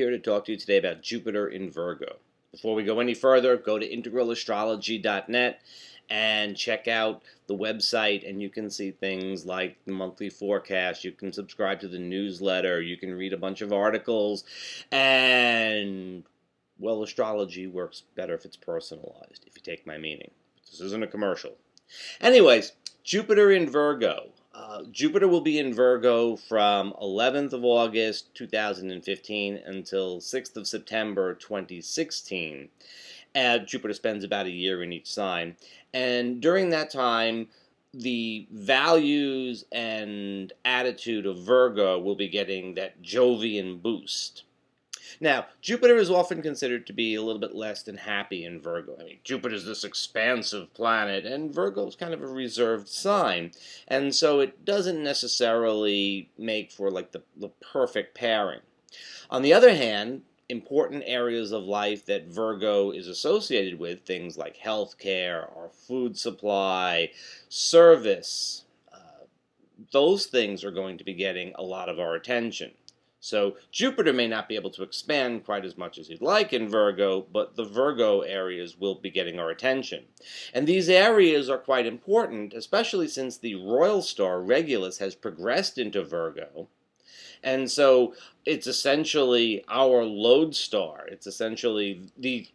here to talk to you today about Jupiter in Virgo. Before we go any further, go to integralastrology.net and check out the website, and you can see things like the monthly forecast. You can subscribe to the newsletter. You can read a bunch of articles. And, well, astrology works better if it's personalized, if you take my meaning. This isn't a commercial. Anyways, Jupiter in Virgo. Jupiter will be in Virgo from 11th of August 2015 until 6th of September 2016. Jupiter spends about a year in each sign. And during that time, the values and attitude of Virgo will be getting that Jovian boost. Now, Jupiter is often considered to be a little bit less than happy in Virgo. I mean, Jupiter's this expansive planet, and Virgo's kind of a reserved sign. And so it doesn't necessarily make for like the perfect pairing. On the other hand, important areas of life that Virgo is associated with, things like healthcare, our food supply, service, those things are going to be getting a lot of our attention. So Jupiter may not be able to expand quite as much as he'd like in Virgo, but the Virgo areas will be getting our attention. And these areas are quite important, especially since the royal star Regulus has progressed into Virgo. And so it's essentially our lodestar. It's essentially the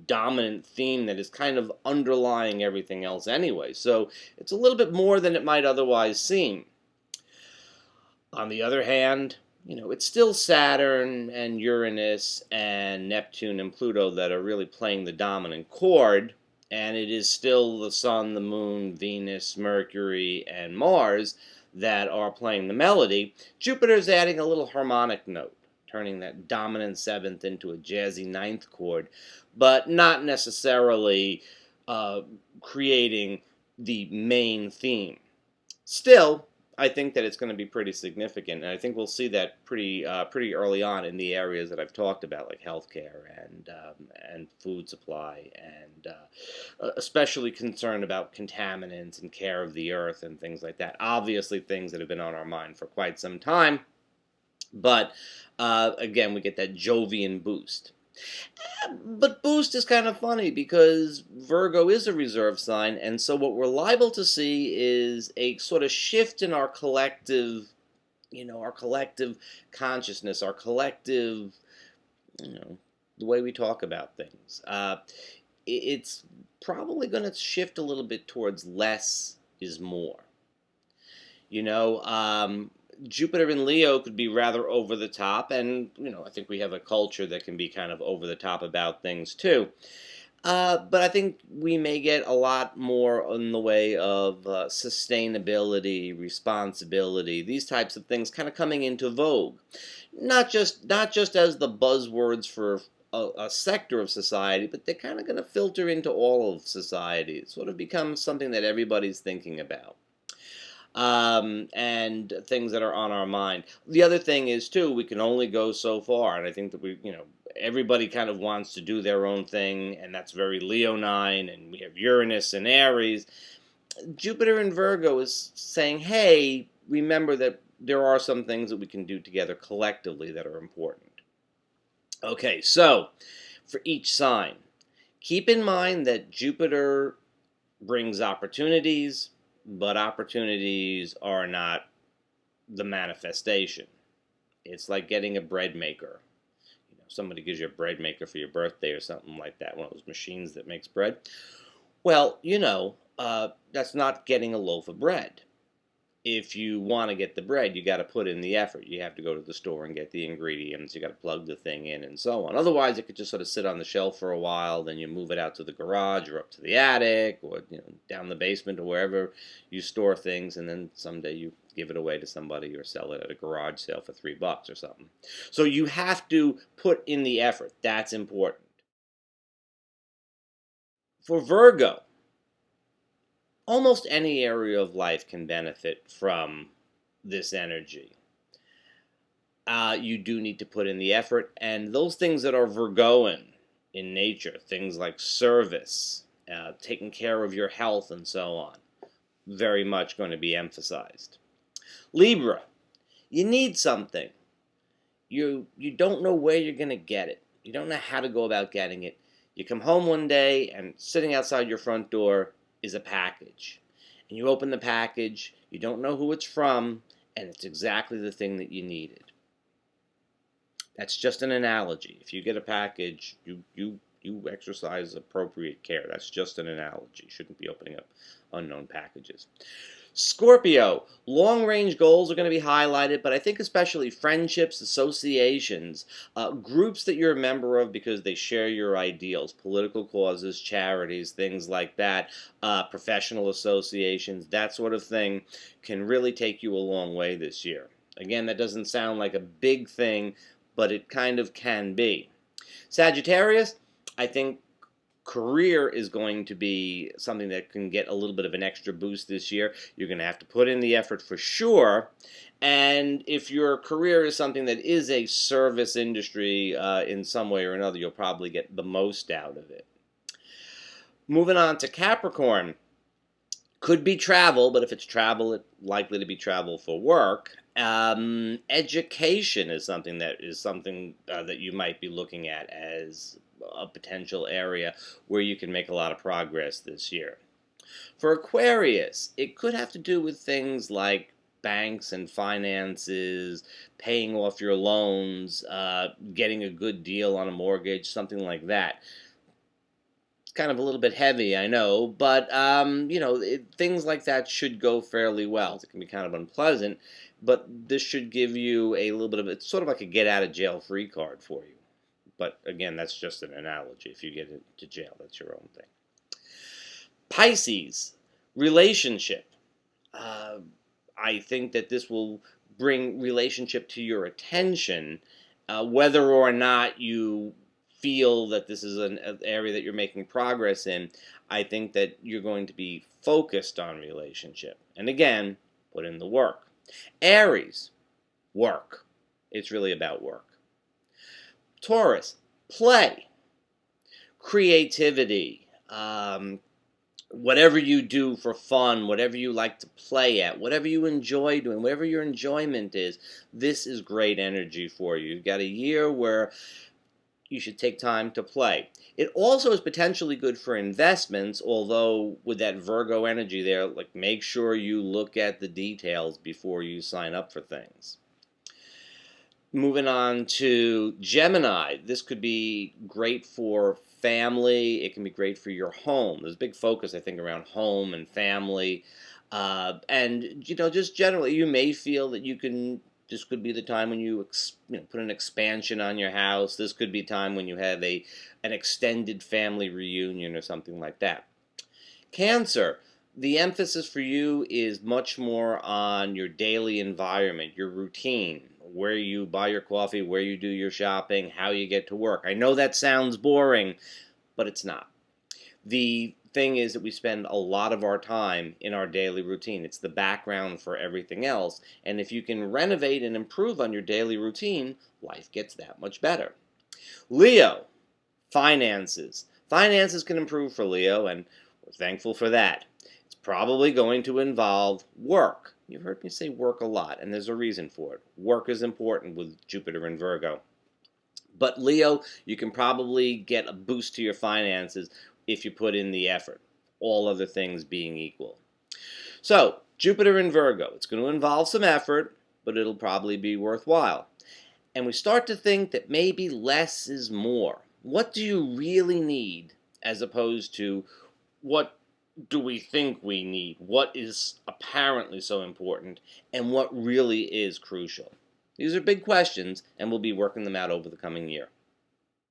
dominant theme that is kind of underlying everything else anyway. So it's a little bit more than it might otherwise seem. On the other hand, it's still Saturn and Uranus and Neptune and Pluto that are really playing the dominant chord, and it is still the Sun, the Moon, Venus, Mercury, and Mars that are playing the melody. Jupiter's adding a little harmonic note, turning that dominant seventh into a jazzy ninth chord, but not necessarily creating the main theme. Still, I think that it's going to be pretty significant, and I think we'll see that pretty early on in the areas that I've talked about, like healthcare and food supply, and especially concerned about contaminants and care of the earth and things like that. Obviously, things that have been on our mind for quite some time, but again, we get that Jovian boost. But boost is kind of funny because Virgo is a reserve sign, and so what we're liable to see is a sort of shift in our collective, our collective consciousness, our collective, the way we talk about things. It's probably going to shift a little bit towards less is more. Jupiter in Leo could be rather over the top, and I think we have a culture that can be kind of over the top about things too. But I think we may get a lot more in the way of sustainability, responsibility, these types of things kind of coming into vogue. Not just as the buzzwords for a sector of society, but they're kind of going to filter into all of society. It sort of becomes something that everybody's thinking about. And things that are on our mind. The other thing is, too, we can only go so far, and I think that everybody kind of wants to do their own thing, and that's very Leonine, and we have Uranus and Aries. Jupiter in Virgo is saying, hey, remember that there are some things that we can do together collectively that are important. Okay, so, for each sign, keep in mind that Jupiter brings opportunities, but opportunities are not the manifestation. It's like getting a bread maker. Somebody gives you a bread maker for your birthday or something like that, one of those machines that makes bread. Well, that's not getting a loaf of bread. If you want to get the bread, you got to put in the effort. You have to go to the store and get the ingredients. You got to plug the thing in and so on. Otherwise, it could just sort of sit on the shelf for a while. Then you move it out to the garage or up to the attic or down the basement or wherever you store things. And then someday you give it away to somebody or sell it at a garage sale for $3 or something. So you have to put in the effort. That's important. For Virgo, almost any area of life can benefit from this energy. You do need to put in the effort, and those things that are Virgoan in nature, things like service, taking care of your health, and so on, very much going to be emphasized. Libra, you need something. you don't know where you're going to get it. You don't know how to go about getting it. You come home one day and sitting outside your front door is a package. And you open the package, you don't know who it's from, and it's exactly the thing that you needed. That's just an analogy. If you get a package, you exercise appropriate care. That's just an analogy. You shouldn't be opening up unknown packages. Scorpio, long-range goals are going to be highlighted, but I think especially friendships, associations, groups that you're a member of because they share your ideals, political causes, charities, things like that, professional associations, that sort of thing can really take you a long way this year. Again, that doesn't sound like a big thing, but it kind of can be. Sagittarius, I think career is going to be something that can get a little bit of an extra boost this year. You're going to have to put in the effort for sure. And if your career is something that is a service industry in some way or another, you'll probably get the most out of it. Moving on to Capricorn. Could be travel, but if it's travel, it's likely to be travel for work. Education is something that you might be looking at as a potential area where you can make a lot of progress this year. For Aquarius, it could have to do with things like banks and finances, paying off your loans, getting a good deal on a mortgage, something like that. It's kind of a little bit heavy, I know, but things like that should go fairly well. It can be kind of unpleasant, but this should give you a little bit of, it's sort of like a get out of jail free card for you. But again, that's just an analogy. If you get into jail, that's your own thing. Pisces, relationship. I think that this will bring relationship to your attention, whether or not you feel that this is an area that you're making progress in. I think that you're going to be focused on relationship. And again, put in the work. Aries, work. It's really about work. Taurus, play, creativity, whatever you do for fun, whatever you like to play at, whatever you enjoy doing, whatever your enjoyment is, this is great energy for you. You've got a year where you should take time to play. It also is potentially good for investments, although with that Virgo energy there, like make sure you look at the details before you sign up for things. Moving on to Gemini, this could be great for family. It can be great for your home. There's a big focus, I think, around home and family. And, just generally, you may feel that this could be the time when you put an expansion on your house. This could be a time when you have an extended family reunion or something like that. Cancer, the emphasis for you is much more on your daily environment, your routine, where you buy your coffee, where you do your shopping, how you get to work. I know that sounds boring, but it's not. The thing is that we spend a lot of our time in our daily routine. It's the background for everything else. And if you can renovate and improve on your daily routine, life gets that much better. Leo, finances. Finances can improve for Leo, and we're thankful for that. It's probably going to involve work. You've heard me say work a lot, and there's a reason for it. Work is important with Jupiter and Virgo. But Leo, you can probably get a boost to your finances if you put in the effort, all other things being equal. So, Jupiter and Virgo, it's going to involve some effort, but it'll probably be worthwhile. And we start to think that maybe less is more. What do you really need as opposed to what do we think we need? What is apparently so important? And what really is crucial? These are big questions, and we'll be working them out over the coming year.